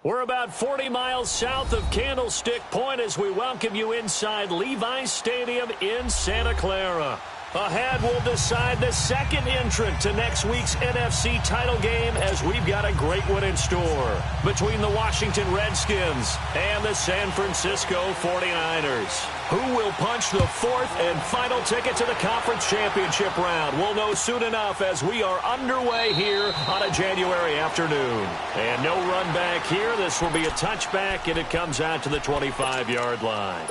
We're about 40 miles south of Candlestick Point as we welcome you inside Levi's Stadium in Santa Clara. Ahead, we'll decide the second entrant to next week's NFC title game as we've got a great one in store between the Washington Redskins and the San Francisco 49ers. Who will punch the fourth and final ticket to the conference championship round? We'll know soon enough as we are underway here on a January afternoon. And no run back here. This will be a touchback, and it comes out to the 25-yard line.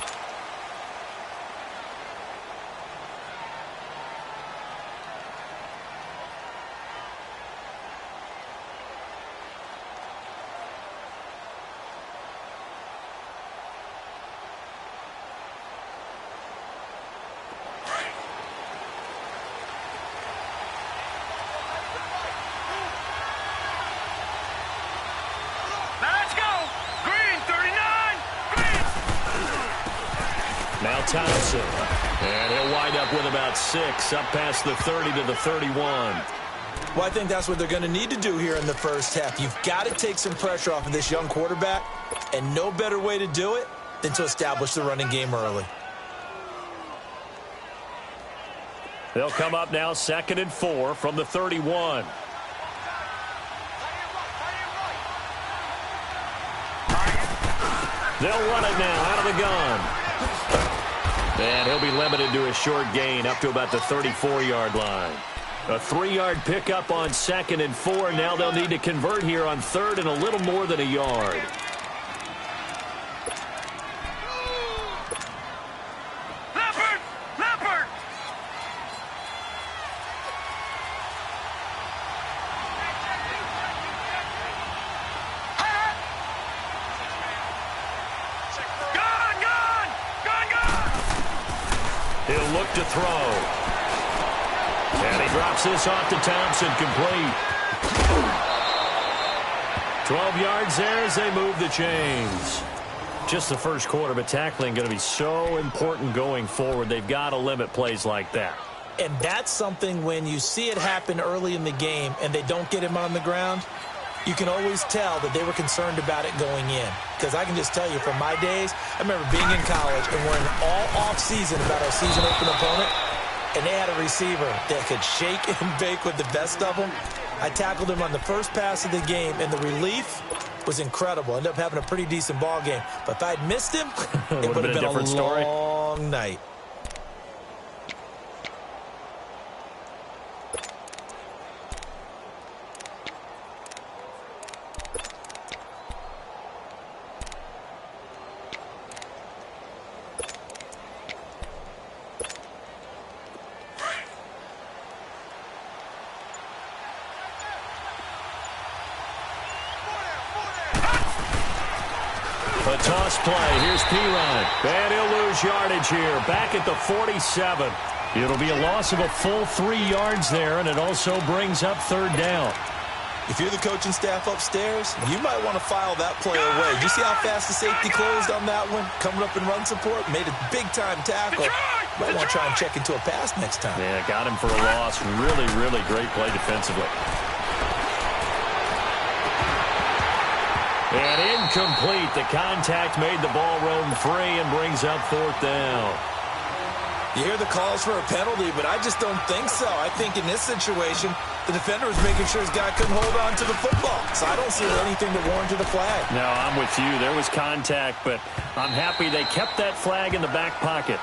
Thompson. And he'll wind up with about 6, up past the 30 to the 31. Well, I think that's what they're going to need to do here in the first half. You've got to take some pressure off of this young quarterback, and no better way to do it than to establish the running game early. They'll come up now 2nd and 4 from the 31. They'll run it now out of the gun. And he'll be limited to a short gain up to about the 34-yard line. A 3-yard pickup on 2nd and 4. Now they'll need to convert here on 3rd and a little more than a yard. He'll look to throw. And he drops this off to Thompson, complete. 12 yards there as they move the chains. Just the first quarter, but tackling going to be so important going forward. They've got to limit plays like that. And that's something when you see it happen early in the game and they don't get him on the ground, you can always tell that they were concerned about it going in. Because I can just tell you from my days, I remember being in college and worrying all off-season about our season open opponent, and they had a receiver that could shake and bake with the best of them. I tackled him on the first pass of the game, and the relief was incredible. Ended up having a pretty decent ball game. But if I'd missed him, it would have been a long night. A toss play. Here's Piron. And he'll lose yardage here. Back at the 47. It'll be a loss of a full 3 yards there, and it also brings up 3rd down. If you're the coaching staff upstairs, you might want to file that play away. Did you see how fast the safety closed on that one? Coming up in run support, made a big-time tackle. Might want to try and check into a pass next time. Yeah, got him for a loss. Really, really great play defensively. And incomplete. The contact made the ball roam free and brings up 4th down. You hear the calls for a penalty, but I just don't think so. I think in this situation, the defender was making sure his guy couldn't hold on to the football. So I don't see anything that warranted a flag. No, I'm with you. There was contact, but I'm happy they kept that flag in the back pocket.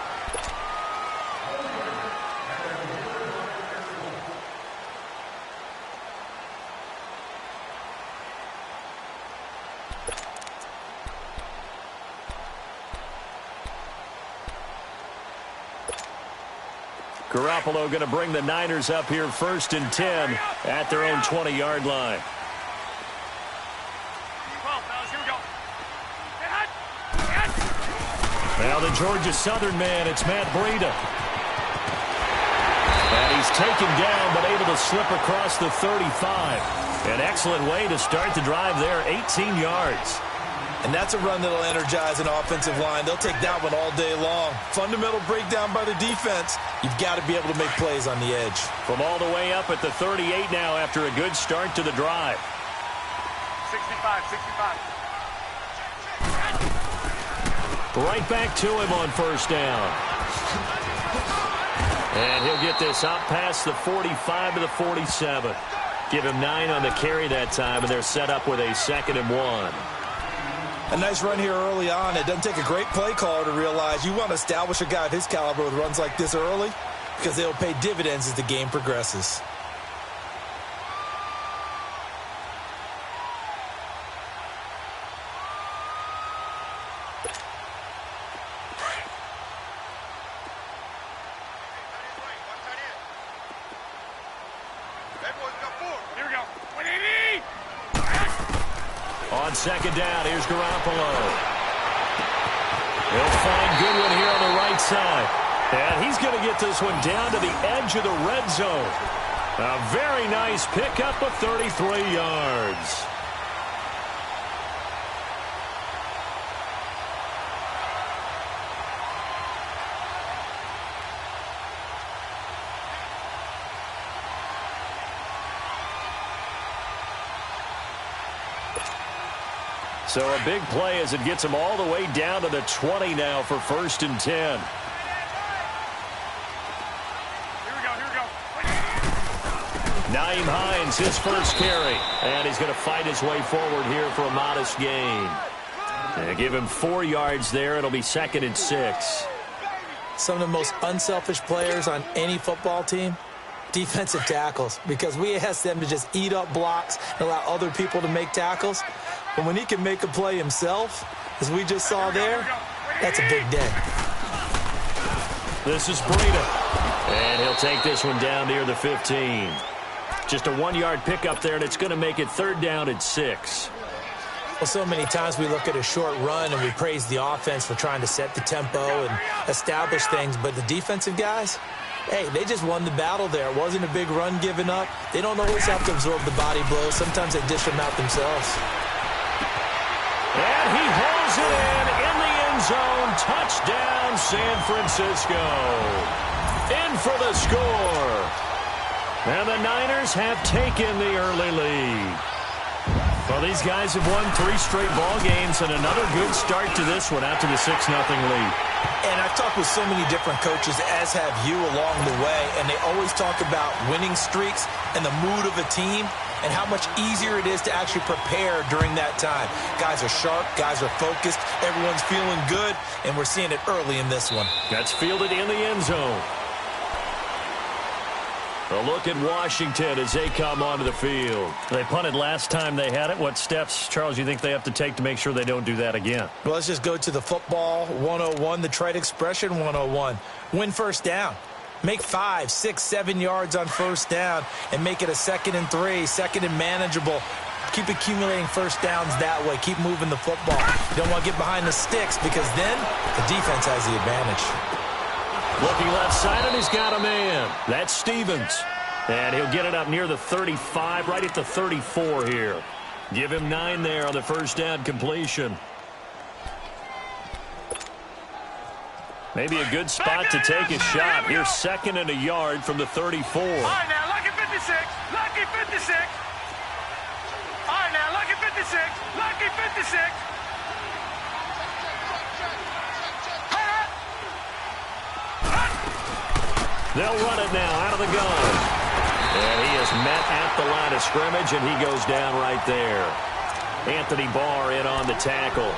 Garoppolo going to bring the Niners up here 1st and 10 at their own 20-yard line. Now the Georgia Southern man, it's Matt Breida. And he's taken down but able to slip across the 35. An excellent way to start the drive there, 18 yards. And that's a run that'll energize an offensive line. They'll take that one all day long. Fundamental breakdown by the defense. You've got to be able to make plays on the edge. From all the way up at the 38 now after a good start to the drive. 65. Right back to him on first down. And he'll get this up past the 45 to the 47. Give him 9 on the carry that time, and they're set up with a 2nd and 1. A nice run here early on. It doesn't take a great play caller to realize you want to establish a guy of his caliber with runs like this early because they'll pay dividends as the game progresses. On 2nd down, here's Garoppolo. He'll find Goodwin here on the right side. And he's going to get this one down to the edge of the red zone. A very nice pickup of 33 yards. So a big play as it gets him all the way down to the 20 now for 1st and 10. Here we go. Nyheim Hines, his first carry. And he's going to fight his way forward here for a modest gain. And give him 4 yards there. It'll be 2nd and 6. Some of the most unselfish players on any football team, defensive tackles, because we ask them to just eat up blocks and allow other people to make tackles. But when he can make a play himself, as we just saw there, that's a big day. This is Breida. And he'll take this one down near the 15. Just a 1-yard pickup there, and it's going to make it 3rd down and 6. Well, so many times we look at a short run and we praise the offense for trying to set the tempo and establish things, but the defensive guys, hey, they just won the battle there. It wasn't a big run given up. They don't always have to absorb the body blows. Sometimes they dish them out themselves. And he hauls it in the end zone. Touchdown, San Francisco. In for the score. And the Niners have taken the early lead. Well, these guys have won 3 straight ball games and another good start to this one after the 6-0 lead. And I've talked with so many different coaches, as have you, along the way, and they always talk about winning streaks and the mood of a team and how much easier it is to actually prepare during that time. Guys are sharp, guys are focused, everyone's feeling good, and we're seeing it early in this one. That's fielded in the end zone. A look at Washington as they come onto the field. They punted last time they had it. What steps, Charles, you think they have to take to make sure they don't do that again? Well, let's just go to the football 101, the trite expression 101. Win first down. Make 5, 6, 7 yards on first down and make it a 2nd and 3, 2nd and manageable. Keep accumulating first downs that way. Keep moving the football. You don't want to get behind the sticks because then the defense has the advantage. Looking left side, and he's got a man. That's Stevens. And he'll get it up near the 35, right at the 34 here. Give him 9 there on the first down completion. Maybe a good spot to take a shot. Here's 2nd and a yard from the 34. All right, now, lucky 56. Lucky 56. All right, now, lucky 56. Lucky 56. They'll run it now out of the gun. And he is met at the line of scrimmage, and he goes down right there. Anthony Barr in on the tackle.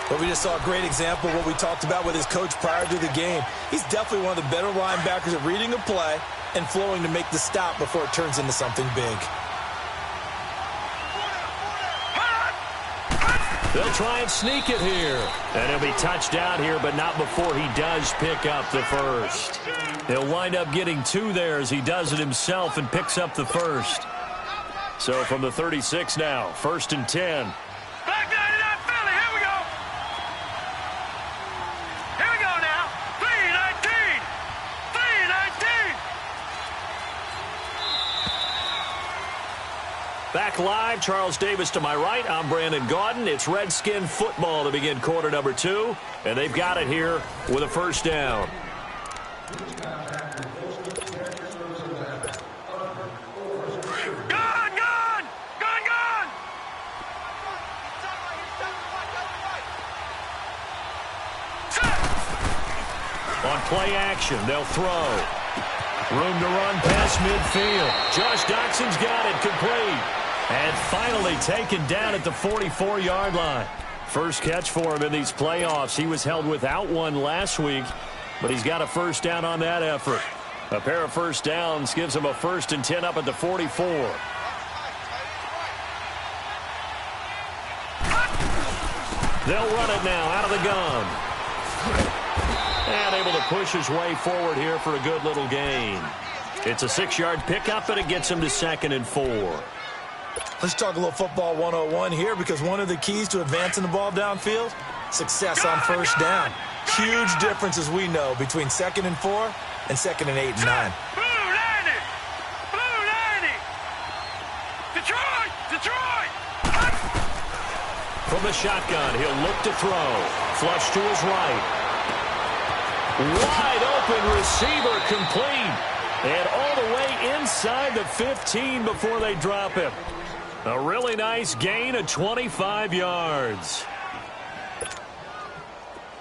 But we just saw a great example of what we talked about with his coach prior to the game. He's definitely one of the better linebackers at reading a play and flowing to make the stop before it turns into something big. They'll try and sneak it here. And he'll be touched out here, but not before he does pick up the first. He'll wind up getting 2 there as he does it himself and picks up the first. So from the 36 now, 1st and 10. Back 99 Philly, here we go. Here we go now. 3-19. 3-19. Back live, Charles Davis to my right. I'm Brandon Gaudin. It's Redskin football to begin quarter number 2. And they've got it here with a first down. play action. They'll throw. Room to run past midfield. Josh Doxson's got it complete. And finally taken down at the 44-yard line. First catch for him in these playoffs. He was held without one last week, but he's got a first down on that effort. A pair of first downs gives him a 1st and 10 up at the 44. They'll run it now out of the gun. And able to push his way forward here for a good little gain. It's a 6-yard pickup, and it gets him to 2nd and 4. Let's talk a little football 101 here, because one of the keys to advancing the ball downfield, success on first down. Huge difference, as we know, between 2nd and 4 and 2nd and 8 and 9. Blue 90! Blue 90! Detroit! Detroit! From the shotgun, he'll look to throw. Flush to his right. Wide open receiver complete. And all the way inside the 15 before they drop him. A really nice gain of 25 yards.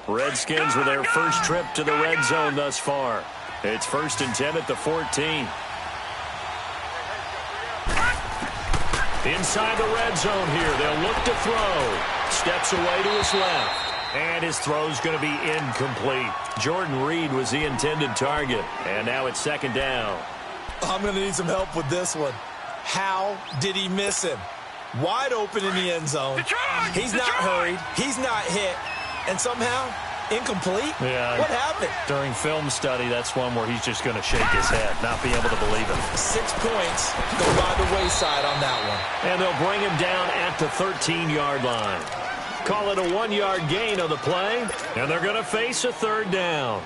Redskins with their first trip to the red zone thus far. It's 1st and 10 at the 14. Inside the red zone here. They'll look to throw. Steps away to his left. And his throw's going to be incomplete. Jordan Reed was the intended target. And now it's 2nd down. I'm going to need some help with this one. How did he miss him? Wide open in the end zone. He's not hurried. He's not hit. And somehow, incomplete? Yeah. What happened? During film study, that's one where he's just going to shake his head, not be able to believe it. 6 points go by the wayside on that one. And they'll bring him down at the 13-yard line. Call it a 1-yard gain on the play, and they're going to face a 3rd down.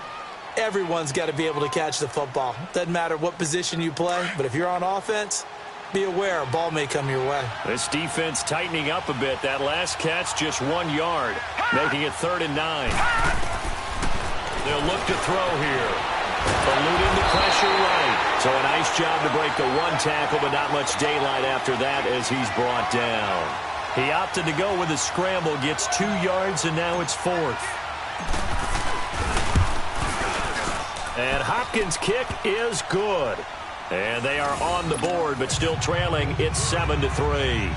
Everyone's got to be able to catch the football. Doesn't matter what position you play, but if you're on offense, be aware a ball may come your way. This defense tightening up a bit. That last catch just 1 yard, making it 3rd and 9. They'll look to throw here. Eluding the pressure right. So a nice job to break the 1 tackle, but not much daylight after that as he's brought down. He opted to go with a scramble, gets 2 yards, and now it's 4th. And Hopkins' kick is good. And they are on the board, but still trailing. It's 7-3.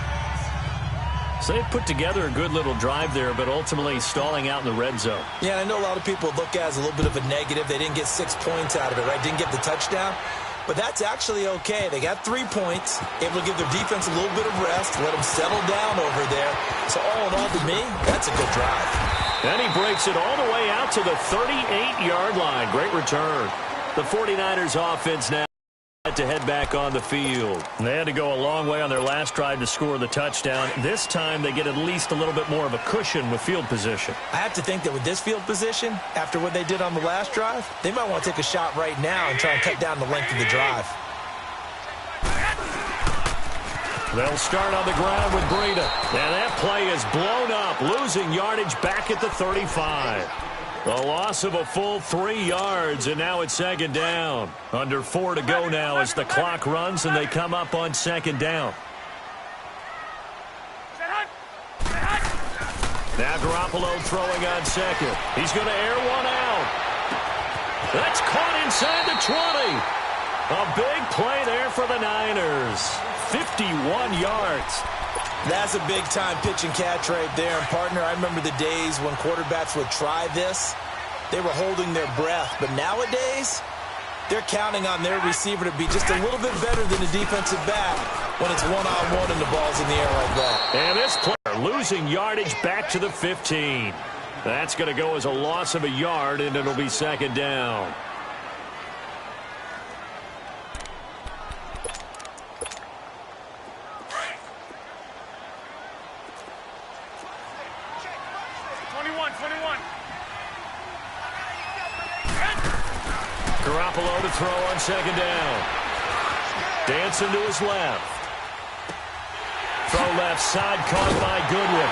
So they put together a good little drive there, but ultimately stalling out in the red zone. Yeah, I know a lot of people look at it as a little bit of a negative. They didn't get 6 points out of it, right? Didn't get the touchdown. But that's actually okay. They got 3 points, able to give their defense a little bit of rest, let them settle down over there. So all in all, to me, that's a good drive. And he breaks it all the way out to the 38-yard line. Great return. The 49ers offense now to head back on the field. They had to go a long way on their last drive to score the touchdown. This time they get at least a little bit more of a cushion with field position. I have to think that with this field position, after what they did on the last drive, they might want to take a shot right now and try and cut down the length of the drive. They'll start on the ground with Breida. And that play is blown up, losing yardage back at the 35. A loss of a full 3 yards, and now it's 2nd down. Under 4 to go now as the clock runs, and they come up on 2nd down. Now Garoppolo throwing on 2nd. He's going to air one out. That's caught inside the 20. A big play there for the Niners. 51 yards. That's a big-time pitch and catch right there. And, partner, I remember the days when quarterbacks would try this. They were holding their breath. But nowadays, they're counting on their receiver to be just a little bit better than the defensive back when it's one-on-one and the ball's in the air like that. And this player losing yardage back to the 15. That's going to go as a loss of a yard, and it'll be 2nd down. Garoppolo to throw on 2nd down. Dancing to his left. Throw left side, caught by Goodwin.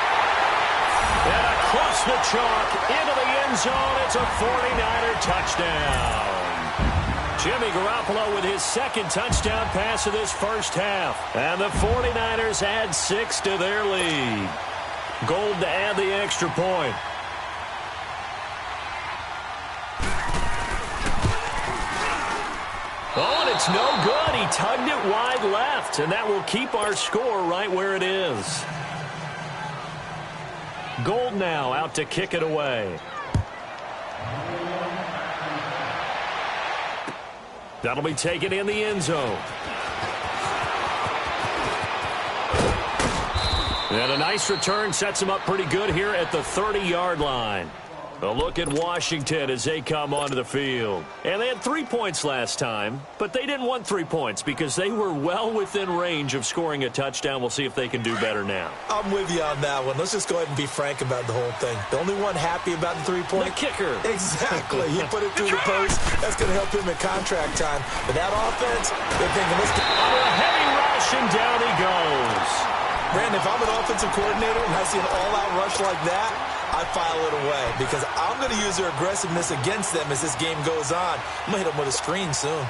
And across the chalk into the end zone. It's a 49er touchdown. Jimmy Garoppolo with his 2nd touchdown pass of this first half. And the 49ers add 6 to their lead. Gold to add the extra point. it's no good. He tugged it wide left, and that will keep our score right where it is. Gold now out to kick it away. That'll be taken in the end zone. And a nice return sets him up pretty good here at the 30-yard line. A look at Washington as they come onto the field. And they had 3 points last time, but they didn't want 3 points because they were well within range of scoring a touchdown. We'll see if they can do better now. I'm with you on that one. Let's just go ahead and be frank about the whole thing. The only one happy about the 3-point? The kicker. Exactly. He put it through the post. That's going to help him at contract time. But that offense, they're thinking, let's get... On a heavy rush, and down he goes. Brandon, if I'm an offensive coordinator and I see an all-out rush like that, I file it away because I'm going to use their aggressiveness against them as this game goes on. I'm going to hit them with a screen soon.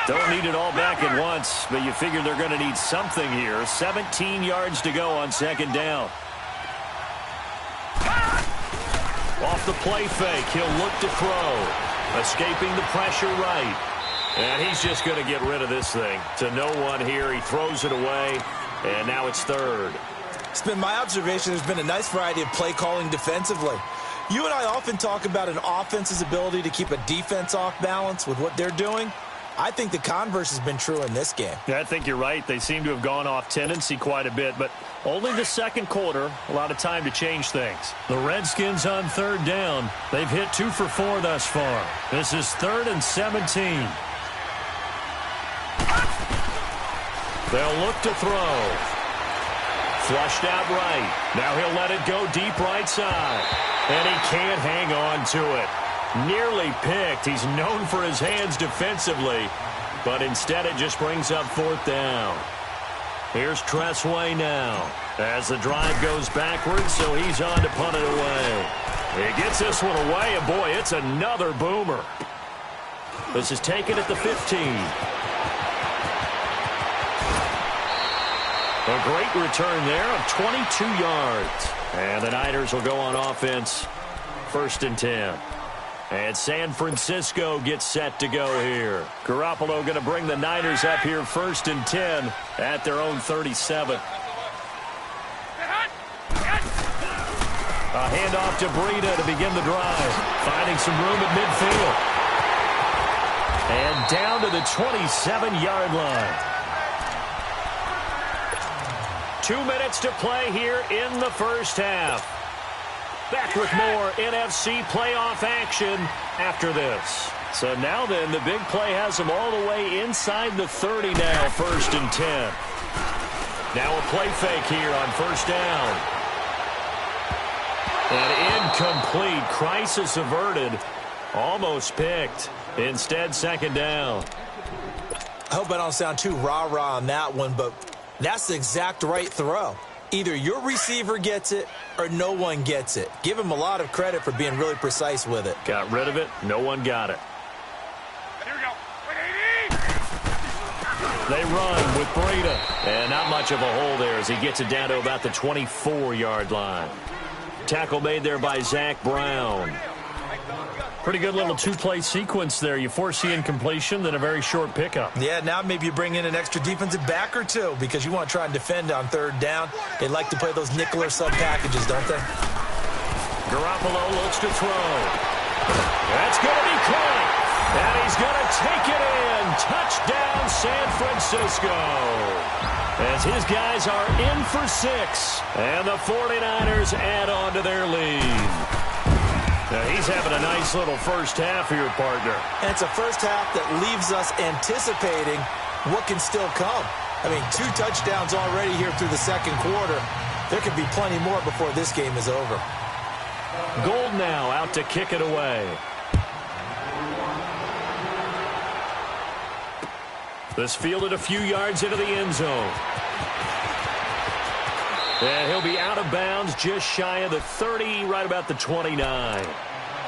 Don't need it all back at once, but you figure they're going to need something here. 17 yards to go on second down. Off the play fake, he'll look to throw. Escaping the pressure right. And he's just going to get rid of this thing. To no one here, he throws it away, and now it's third. It's been my observation there's been a nice variety of play calling defensively. You and I often talk about an offense's ability to keep a defense off balance with what they're doing. I think the converse has been true in this game. Yeah, I think you're right. They seem to have gone off tendency quite a bit, but only the second quarter, a lot of time to change things. The Redskins on third down. They've hit 2 for 4 thus far. This is 3rd and 17. They'll look to throw. Flushed out right. Now he'll let it go deep right side. And he can't hang on to it. Nearly picked. He's known for his hands defensively. But instead it just brings up 4th down. Here's Tressway now. As the drive goes backwards, so he's on to punt it away. He gets this one away, and boy, it's another boomer. This is taken at the 15. A great return there of 22 yards. And the Niners will go on offense. 1st and 10. And San Francisco gets set to go here. Garoppolo going to bring the Niners up here 1st and 10 at their own 37. A handoff to Breida to begin the drive. Finding some room at midfield. And down to the 27-yard line. 2 minutes to play here in the first half. Back with more NFC playoff action after this. So now then, the big play has them all the way inside the 30 now, 1st and 10. Now a play fake here on 1st down. An incomplete. Crisis averted. Almost picked. Instead, 2nd down. I hope I don't sound too rah-rah on that one, but that's the exact right throw. Either your receiver gets it or no one gets it. Give him a lot of credit for being really precise with it. Got rid of it. No one got it. Here we go. They run with Breida. And not much of a hole there as he gets it down to about the 24-yard line. Tackle made there by Zach Brown. Pretty good little 2-play sequence there. You force the incompletion, then a very short pickup. Yeah, now maybe you bring in an extra defensive back or two because you want to try and defend on 3rd down. They like to play those nickel or sub packages, don't they? Garoppolo looks to throw. That's going to be caught. And he's going to take it in. Touchdown, San Francisco. As his guys are in for 6. And the 49ers add on to their lead. Now he's having a nice little first half here, partner. And it's a first half that leaves us anticipating what can still come. I mean, 2 touchdowns already here through the second quarter. There could be plenty more before this game is over. Gold now out to kick it away. This fielded a few yards into the end zone. And he'll be out of bounds just shy of the 30, right about the 29.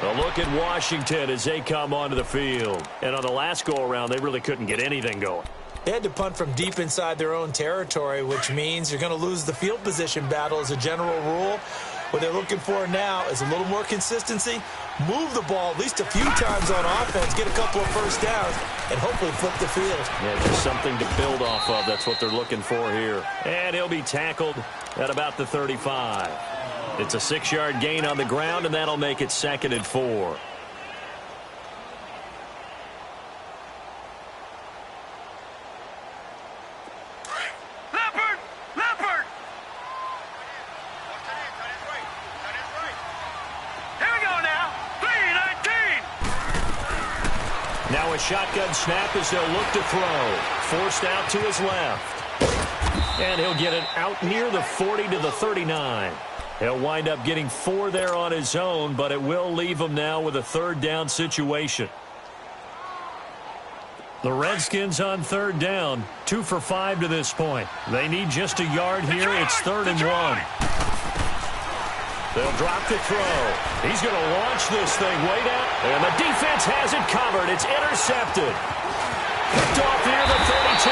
A look at Washington as they come onto the field. And on the last go-around, they really couldn't get anything going. They had to punt from deep inside their own territory, which means you're going to lose the field position battle as a general rule. What they're looking for now is a little more consistency, move the ball at least a few times on offense, get a couple of first downs, and hopefully flip the field. Yeah, just something to build off of. That's what they're looking for here. And he'll be tackled at about the 35. It's a 6-yard gain on the ground, and that'll make it 2nd and 4. Now a shotgun snap as they'll look to throw. Forced out to his left. And he'll get it out near the 40 to the 39. He'll wind up getting 4 there on his own, but it will leave him now with a 3rd down situation. The Redskins on 3rd down, 2 for 5 to this point. They need just a yard here. It's 3rd and 1. They'll drop the throw. He's going to launch this thing way down. And the defense has it covered. It's intercepted. Picked off near the 32.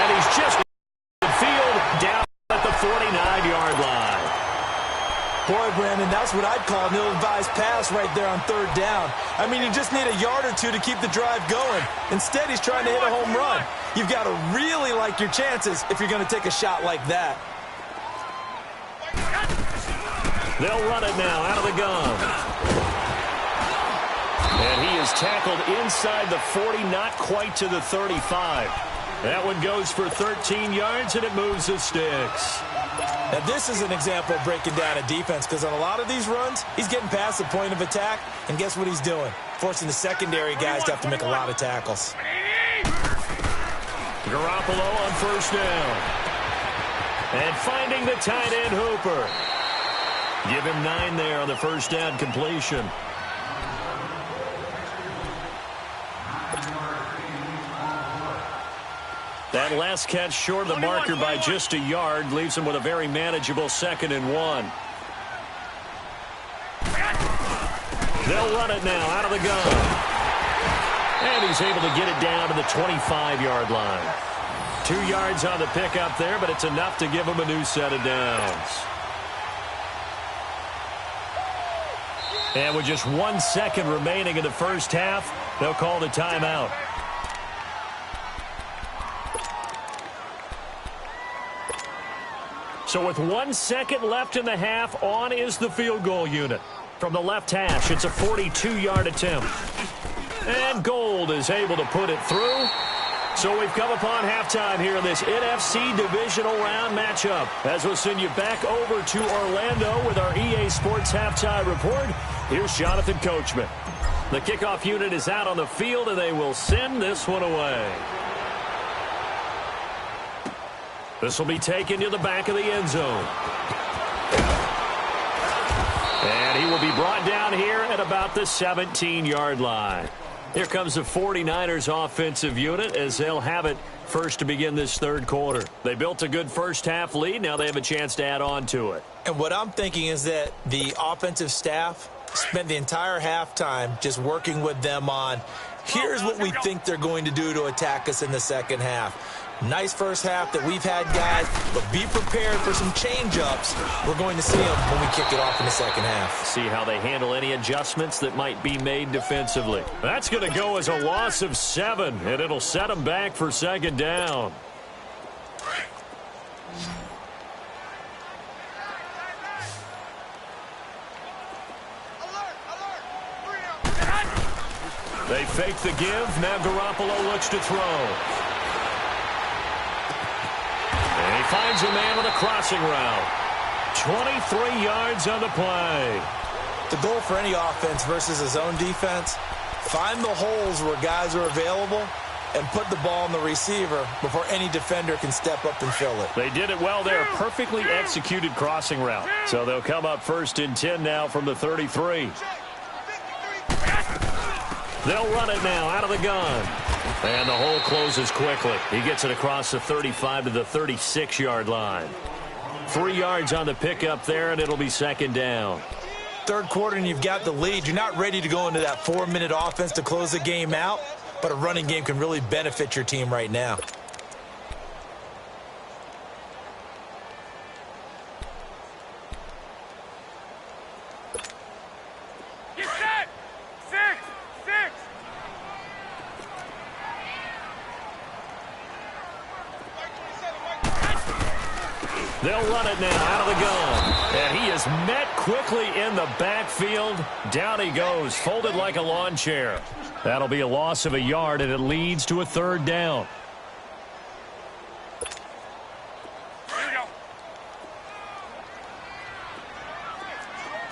And he's just in the field down at the 49-yard line. Boy, Brandon, that's what I'd call an ill-advised pass right there on 3rd down. I mean, you just need a yard or 2 to keep the drive going. Instead, he's trying to hit a home run. You've got to really like your chances if you're going to take a shot like that. They'll run it now out of the gun. And he is tackled inside the 40, not quite to the 35. That one goes for 13 yards, and it moves the sticks. Now, this is an example of breaking down a defense, because on a lot of these runs, he's getting past the point of attack, and guess what he's doing? Forcing the secondary guys to have to make a lot of tackles. Garoppolo on 1st down. And finding the tight end, Hooper. Give him 9 there on the 1st down completion. That last catch short of the marker by just a yard leaves him with a very manageable 2nd and 1. They'll run it now out of the gun. And he's able to get it down to the 25-yard line. 2 yards on the pickup there, but it's enough to give him a new set of downs. And with just 1 second remaining in the first half, they'll call the timeout. So with 1 second left in the half, on is the field goal unit. From the left hash, it's a 42-yard attempt. And Gold is able to put it through. So we've come upon halftime here in this NFC Divisional Round matchup. As we'll send you back over to Orlando with our EA Sports Halftime Report, here's Jonathan Coachman. The kickoff unit is out on the field, and they will send this one away. This will be taken to the back of the end zone. And he will be brought down here at about the 17-yard line. Here comes the 49ers offensive unit as they'll have it first to begin this 3rd quarter. They built a good first half lead. Now they have a chance to add on to it. And what I'm thinking is that the offensive staff spent the entire halftime just working with them on, here's what we think they're going to do to attack us in the second half. Nice first half that we've had, guys, but be prepared for some change-ups. We're going to see them when we kick it off in the second half. See how they handle any adjustments that might be made defensively. That's going to go as a loss of 7, and it'll set them back for 2nd down. They fake the give. Now Garoppolo looks to throw. And he finds a man on a crossing route. 23 yards on the play. The goal for any offense versus his own defense, find the holes where guys are available and put the ball on the receiver before any defender can step up and fill it. They did it well there. Perfectly executed crossing route. So they'll come up 1st and 10 now from the 33. They'll run it now out of the gun. And the hole closes quickly. He gets it across the 35 to the 36-yard line. 3 yards on the pickup there, and it'll be 2nd down. 3rd quarter, and you've got the lead. You're not ready to go into that 4-minute offense to close the game out, but a running game can really benefit your team right now. They'll run it now out of the gun. And he is met quickly in the backfield. Down he goes, folded like a lawn chair. That'll be a loss of a yard, and it leads to a third down. Here we go.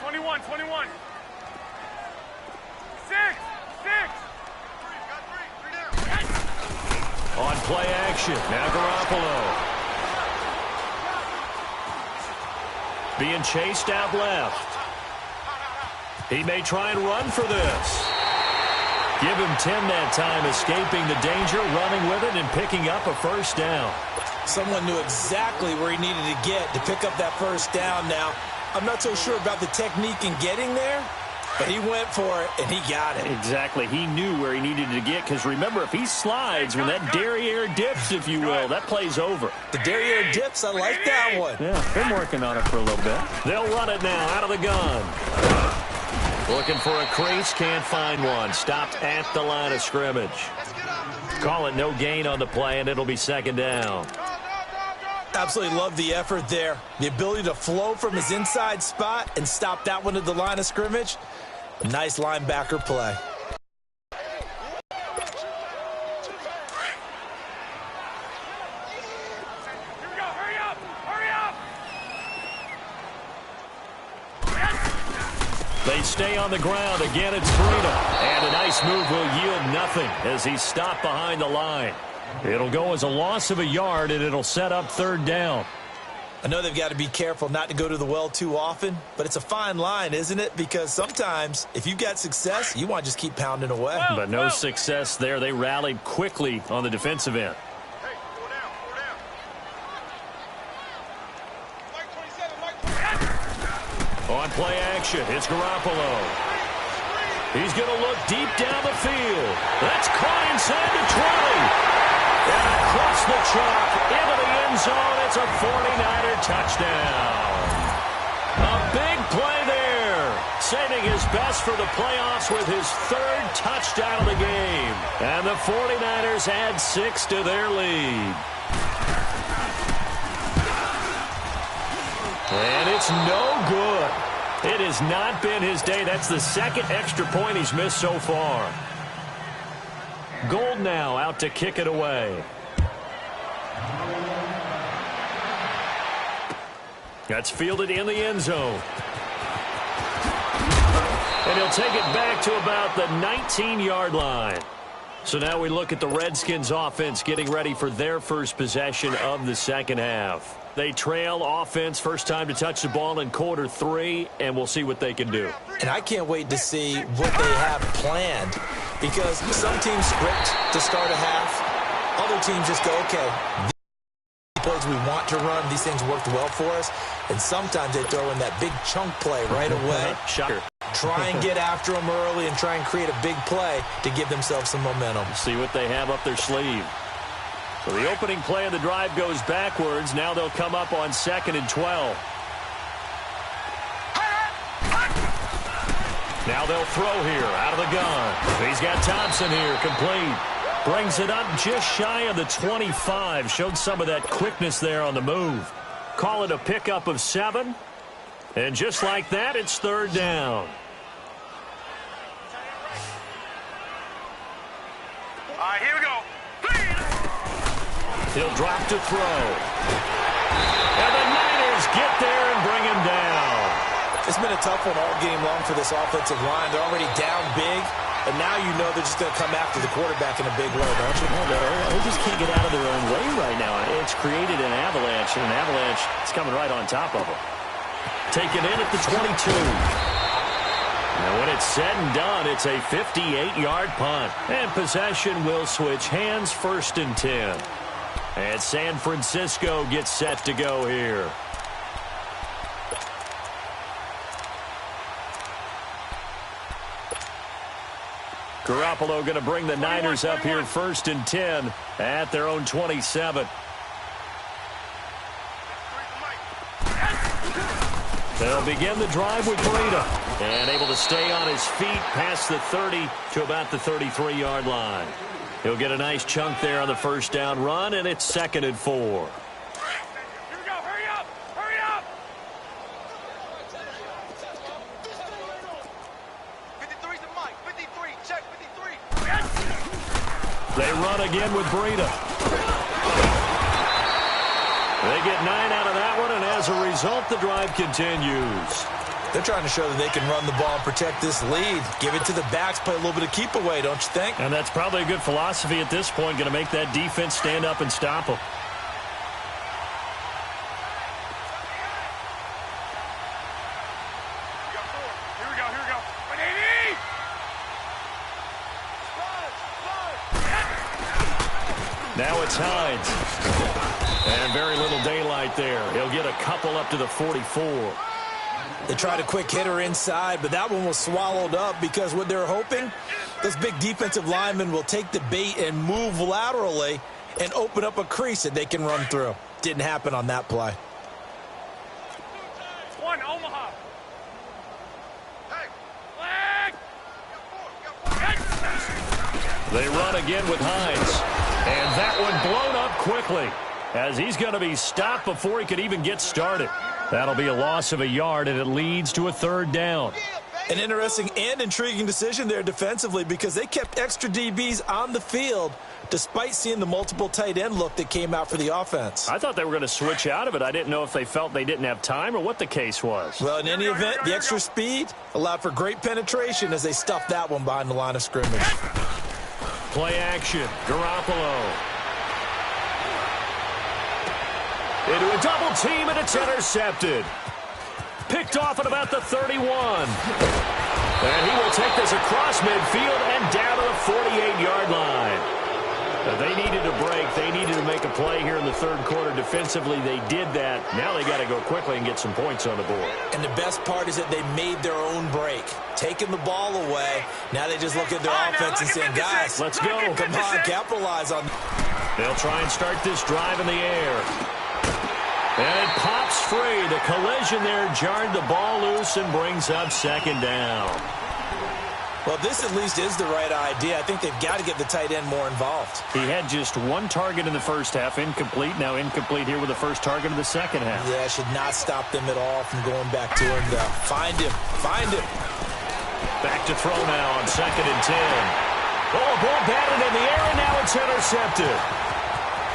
21, 21. 6. On play action, now Garoppolo. Being chased out left. He may try and run for this. Give him 10 that time, escaping the danger, running with it, and picking up a first down. Someone knew exactly where he needed to get to pick up that first down now. I'm not so sure about the technique in getting there, but he went for it, and he got it. Exactly. He knew where he needed to get, because remember, if he slides, when that derriere dips, if you will, that play's over. The derriere dips, I like that one. Yeah, been working on it for a little bit. They'll run it now out of the gun. Looking for a crease, can't find one. Stopped at the line of scrimmage. Call it no gain on the play, and it'll be second down. Absolutely love the effort there. The ability to flow from his inside spot and stop that one at the line of scrimmage. A nice linebacker play. Here we go. Hurry up. Hurry up. They stay on the ground. Again, it's Freedom. And a nice move will yield nothing as he's stopped behind the line. It'll go as a loss of a yard, and it'll set up third down. I know they've got to be careful not to go to the well too often, but it's a fine line, isn't it? Because sometimes, if you've got success, you want to just keep pounding away. But no success there. They rallied quickly on the defensive end. Hey, 4 down, 4 down. On play action, it's Garoppolo. He's going to look deep down the field. That's caught inside the 20. And across the chalk, into the end zone, it's a 49er touchdown. A big play there. Saving his best for the playoffs with his third touchdown of the game. And the 49ers add 6 to their lead. And it's no good. It has not been his day. That's the second extra point he's missed so far. Gold now out to kick it away. That's fielded in the end zone. And he'll take it back to about the 19-yard line. So now we look at the Redskins offense getting ready for their first possession of the second half. They trail offense, first time to touch the ball in quarter 3, and we'll see what they can do. And I can't wait to see what they have planned, because some teams script to start a half. Other teams just go, okay, these plays we want to run, these things worked well for us. And sometimes they throw in that big chunk play right away. Shocker. Try and get after them early and try and create a big play to give themselves some momentum. See what they have up their sleeve. So the opening play of the drive goes backwards. Now they'll come up on 2nd and 12. Now they'll throw here out of the gun. He's got Thompson here, complete. Brings it up just shy of the 25. Showed some of that quickness there on the move. Call it a pickup of 7. And just like that, it's third down. All right, here we go. He'll drop to throw. And the Niners get there and bring him down. It's been a tough one all game long for this offensive line. They're already down big, and now you know they're just going to come after the quarterback in a big way, don't you? They just can't get out of their own way right now. It's created an avalanche, and an avalanche is coming right on top of them. Taken in at the 22. And when it's said and done, it's a 58-yard punt. And possession will switch hands, 1st and 10. And San Francisco gets set to go here. Garoppolo going to bring the Niners up here 1st and 10 at their own 27. They'll begin the drive with Breida. And able to stay on his feet past the 30 to about the 33-yard line. He'll get a nice chunk there on the first down run, and it's 2nd and 4. Here we go, hurry up! They run again with Breida. They get 9 out of that one, and as a result, the drive continues. They're trying to show that they can run the ball and protect this lead. Give it to the backs, play a little bit of keep away, don't you think? And that's probably a good philosophy at this point, going to make that defense stand up and stop them. Now it's Hines. And very little daylight there. He'll get a couple up to the 44. They tried a quick hitter inside, but that one was swallowed up because what they're hoping, this big defensive lineman will take the bait and move laterally and open up a crease that they can run through. Didn't happen on that play. One, Omaha. They run again with Hines. And that one blown up quickly as he's going to be stopped before he could even get started. That'll be a loss of a yard, and it leads to a 3rd down. An interesting and intriguing decision there defensively because they kept extra DBs on the field despite seeing the multiple tight end look that came out for the offense. I thought they were going to switch out of it. I didn't know if they felt they didn't have time or what the case was. Well, in any event, the extra speed allowed for great penetration as they stuffed that one behind the line of scrimmage. Play action. Garoppolo. Into a double team, and it's intercepted. Picked off at about the 31. And he will take this across midfield and down to the 48-yard line. They needed a break. They needed to make a play here in the 3rd quarter. Defensively, they did that. Now they got to go quickly and get some points on the board. And the best part is that they made their own break. Taking the ball away. Now they just look at their offense and saying, guys, let's go. Come on, capitalize on. They'll try and start this drive in the air. And it pops free. The collision there jarred the ball loose and brings up 2nd down. Well, this at least is the right idea. I think they've got to get the tight end more involved. He had just 1 target in the first half, incomplete. Now incomplete here with the first target of the second half. Yeah, should not stop them at all from going back to him, though. Find him. Back to throw now on 2nd and 10. Oh, ball batted in the air, and now it's intercepted.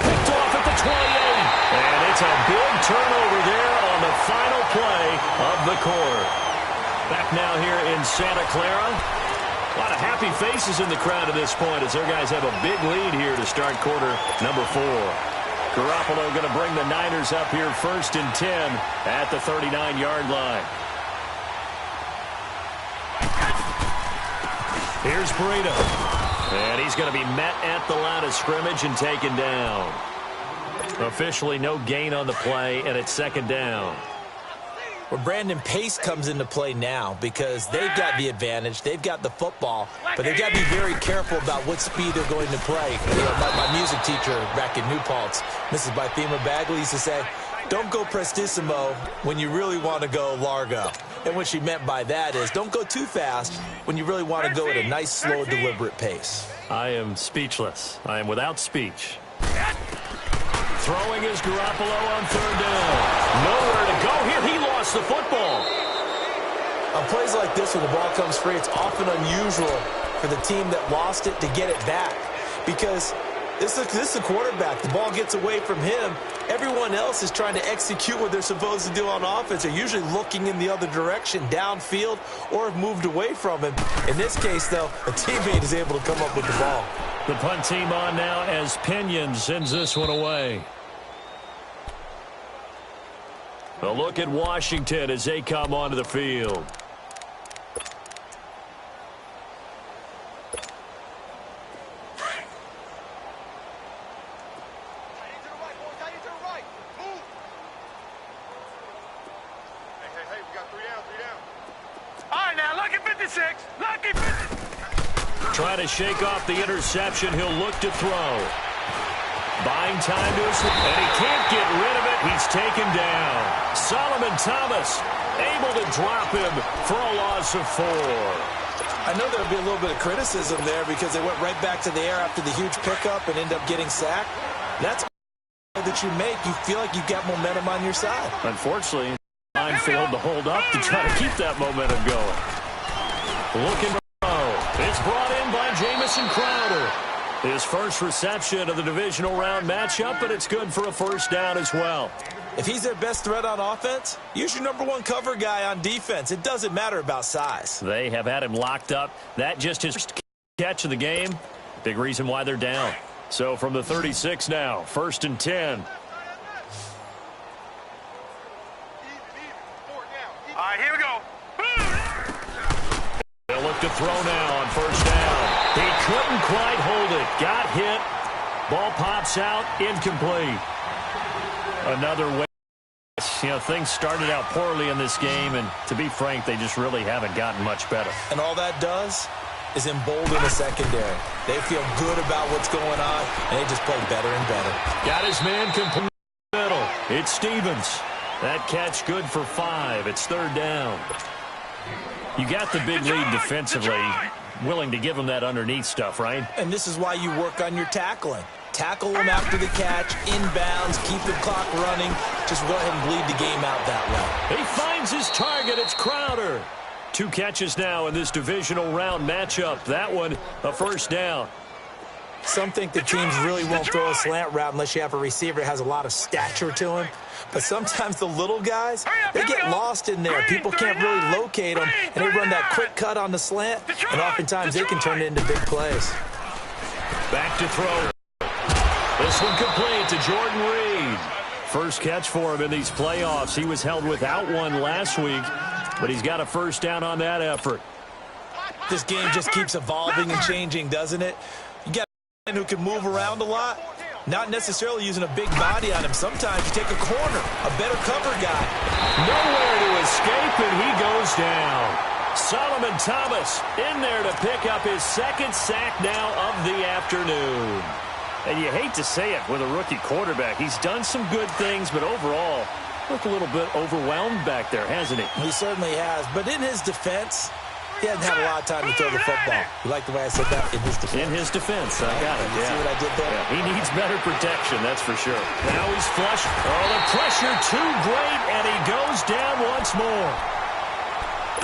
Picked off at the 28. And it's a big turnover there on the final play of the quarter. Back now here in Santa Clara. A lot of happy faces in the crowd at this point as their guys have a big lead here to start quarter number 4. Garoppolo going to bring the Niners up here 1st and 10 at the 39-yard line. Here's Breida. And he's going to be met at the line of scrimmage and taken down. Officially no gain on the play, and it's 2nd down. Well, Brandon, pace comes into play now because they've got the advantage. They've got the football, but they've got to be very careful about what speed they're going to play. You know, my music teacher back in New Paltz, Mrs. Bythema Bagley, used to say, don't go prestissimo when you really want to go largo. And what she meant by that is don't go too fast when you really want to go at a nice, slow, deliberate pace. I am speechless. I am without speech. Throwing is Garoppolo on 3rd down. Nowhere to go here. He lost the football. On plays like this, when the ball comes free, it's often unusual for the team that lost it to get it back. Because this is a quarterback. The ball gets away from him. Everyone else is trying to execute what they're supposed to do on offense. They're usually looking in the other direction, downfield, or have moved away from him. In this case, though, a teammate is able to come up with the ball. The punt team on now as Pinion sends this one away. A look at Washington as they come onto the field. Trying to shake off the interception. He'll look to throw. Buying time to his, and he can't get rid of it. He's taken down. Solomon Thomas able to drop him for a loss of 4. I know there'll be a little bit of criticism there because they went right back to the air after the huge pickup and end up getting sacked. That's that you make. You feel like you've got momentum on your side. Unfortunately, line failed to hold up to try to keep that momentum going. Looking to throw. It's brought in by Jamison Crowder. His first reception of the divisional round matchup, but it's good for a first down as well. If he's their best threat on offense, use your #1 cover guy on defense. It doesn't matter about size. They have had him locked up. That just his first catch of the game. Big reason why they're down. So from the 36 now, 1st and 10. All right, here we go. They'll look to throw now on 1st down. He couldn't quite hold it. Got hit. Ball pops out. Incomplete. Another way. You know, things started out poorly in this game, and to be frank, they just really haven't gotten much better. And all that does is embolden the secondary. They feel good about what's going on, and they just play better and better. Got his man complete in the middle. It's Stevens. That catch good for 5. It's 3rd down. You got the big lead defensively. Willing to give him that underneath stuff, right? And this is why you work on your tackling. Tackle them after the catch, inbounds, keep the clock running. Just go ahead and bleed the game out that way. He finds his target. It's Crowder. 2 catches now in this divisional round matchup. That one, a 1st down. Some think the teams really won't throw a slant route unless you have a receiver that has a lot of stature to him. But sometimes the little guys, they get lost in there. People can't really locate them, and they run that quick cut on the slant, and oftentimes they can turn it into big plays. Back to throw. This one complete to Jordan Reed. First catch for him in these playoffs. He was held without one last week, but he's got a 1st down on that effort. This game just keeps evolving and changing, doesn't it? You got a man who can move around a lot, not necessarily using a big body on him. Sometimes you take a corner, a better cover guy. Nowhere to escape, and he goes down. Solomon Thomas in there to pick up his 2nd sack now of the afternoon. And you hate to say it with a rookie quarterback. He's done some good things, but overall, looked a little bit overwhelmed back there, hasn't he? He certainly has. But in his defense, he hasn't had a lot of time to throw the football. You like the way I said that? In his defense. In his defense. I got it, You see what I did there? Yeah, he needs better protection, that's for sure. Now he's flushed. Oh, the pressure too great, and he goes down once more.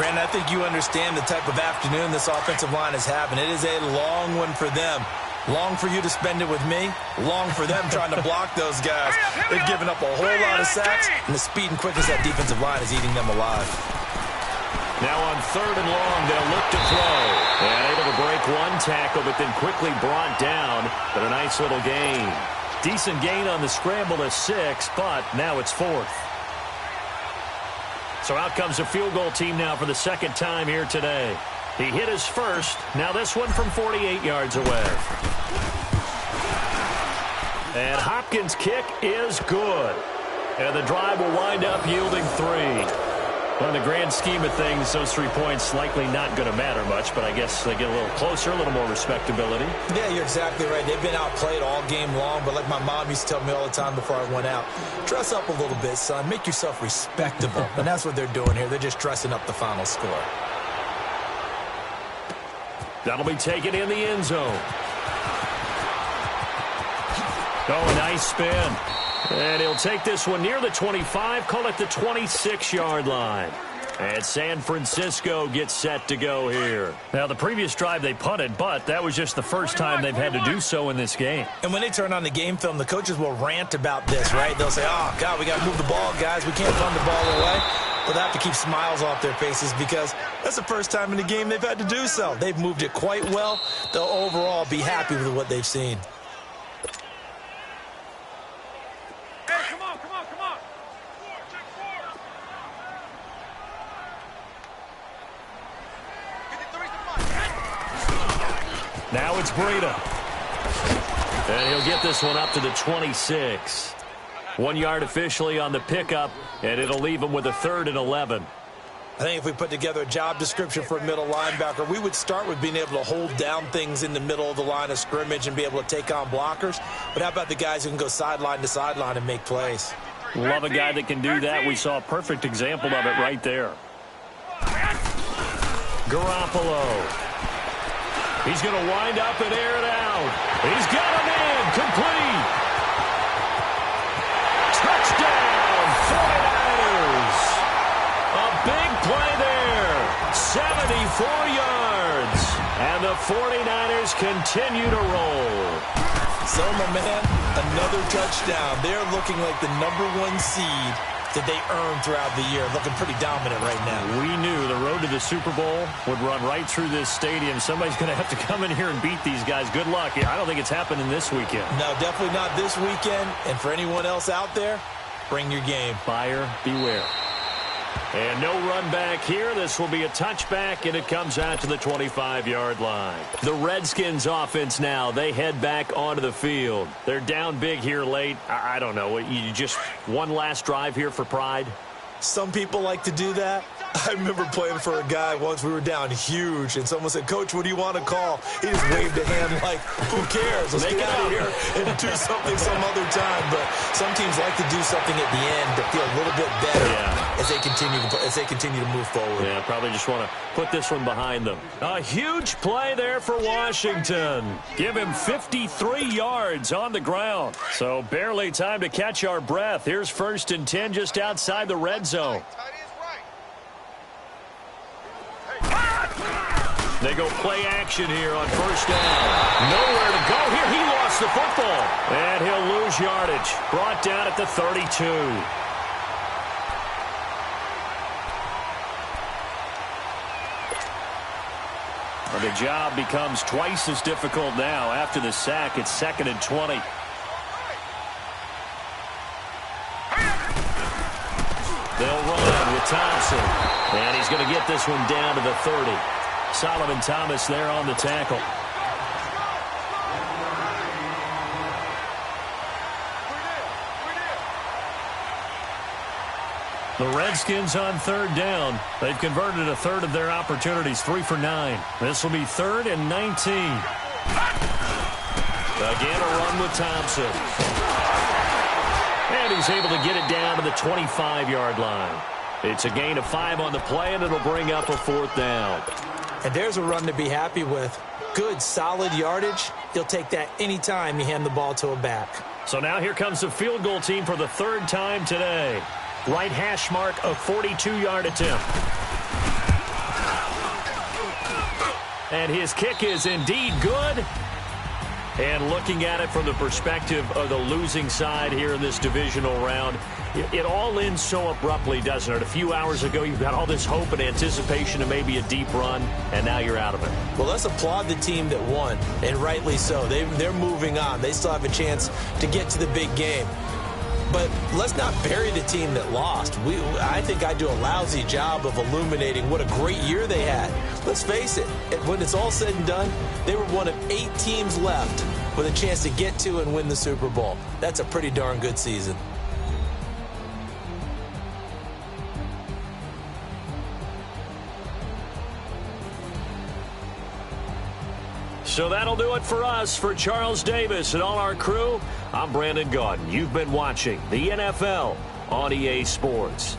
Brandon, I think you understand the type of afternoon this offensive line is having. It is a long one for them. Long for you to spend it with me. Long for them trying to block those guys. They've given up a whole lot of sacks, and the speed and quickness of that defensive line is eating them alive. Now on 3rd and long, they'll look to throw. And able to break one tackle, but then quickly brought down. But a nice little gain. Decent gain on the scramble to 6, but now it's 4th. So out comes a field goal team now for the 2nd time here today. He hit his first. Now this one from 48 yards away. And Hopkins' kick is good. And the drive will wind up yielding 3. Well, in the grand scheme of things, those 3 points likely not going to matter much, but I guess they get a little closer, a little more respectability. Yeah, you're exactly right. They've been outplayed all game long, but like my mom used to tell me all the time before I went out, dress up a little bit, son. Make yourself respectable. And that's what they're doing here. They're just dressing up the final score. That'll be taken in the end zone. Oh, nice spin. And he'll take this one near the 25, call it the 26-yard line. And San Francisco gets set to go here. Now, the previous drive they punted, but that was just the first time they've had to do so in this game. And when they turn on the game film, the coaches will rant about this, right? They'll say, oh, God, we got to move the ball, guys. We can't run the ball away. But they have to keep smiles off their faces because that's the first time in the game they've had to do so. They've moved it quite well. They'll overall be happy with what they've seen. Now it's Breida. And he'll get this one up to the 26. 1 yard officially on the pickup, and it'll leave him with a 3rd and 11. I think if we put together a job description for a middle linebacker, we would start with being able to hold down things in the middle of the line of scrimmage and be able to take on blockers. But how about the guys who can go sideline to sideline and make plays? Love a guy that can do that. We saw a perfect example of it right there. Garoppolo. He's going to wind up and air it out. He's got him in. Complete. Touchdown, 49ers. A big play there. 74 yards. And the 49ers continue to roll. So, my man, another touchdown. They're looking like the #1 seed that they earned throughout the year. Looking pretty dominant right now. We knew the road to the Super Bowl would run right through this stadium. Somebody's going to have to come in here and beat these guys. Good luck. I don't think it's happening this weekend. No, definitely not this weekend. And for anyone else out there, bring your game. Buyer beware. And no run back here. This will be a touchback, and it comes out to the 25-yard line. The Redskins offense now, they head back onto the field. They're down big here late. I don't know. You just one last drive here for pride? Some people like to do that. I remember playing for a guy once. We were down huge, and someone said, "Coach, what do you want to call?" He just waved a hand like, "Who cares? Let's get out of here and do something some other time." But some teams like to do something at the end to feel a little bit better as they continue to move forward. Yeah, probably just want to put this one behind them. A huge play there for Washington. Give him 53 yards on the ground. So barely time to catch our breath. Here's 1st and 10 just outside the red zone. They go play action here on 1st down. Nowhere to go here. He lost the football. And he'll lose yardage. Brought down at the 32. Well, the job becomes twice as difficult now. After the sack, it's 2nd and 20. They'll run with Thompson. And he's going to get this one down to the 30. Solomon Thomas there on the tackle. The Redskins on 3rd down. They've converted a third of their opportunities, 3 for 9. This will be 3rd and 19. Again, a run with Thompson. And he's able to get it down to the 25-yard line. It's a gain of 5 on the play, and it'll bring up a 4th down. And there's a run to be happy with. Good, solid yardage. You'll take that anytime you hand the ball to a back. So now here comes the field goal team for the 3rd time today. Right hash mark, a 42-yard attempt. And his kick is indeed good. And looking at it from the perspective of the losing side here in this divisional round, it all ends so abruptly, doesn't it? A few hours ago, you've got all this hope and anticipation of maybe a deep run, and now you're out of it. Well, let's applaud the team that won, and rightly so. They're moving on. They still have a chance to get to the big game. But let's not bury the team that lost. I think I do a lousy job of illuminating what a great year they had. Let's face it, when it's all said and done, they were one of 8 teams left with a chance to get to and win the Super Bowl. That's a pretty darn good season. So that'll do it for us. For Charles Davis and all our crew, I'm Brandon Gaudin. You've been watching the NFL on EA Sports.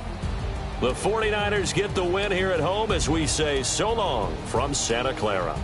The 49ers get the win here at home as we say so long from Santa Clara.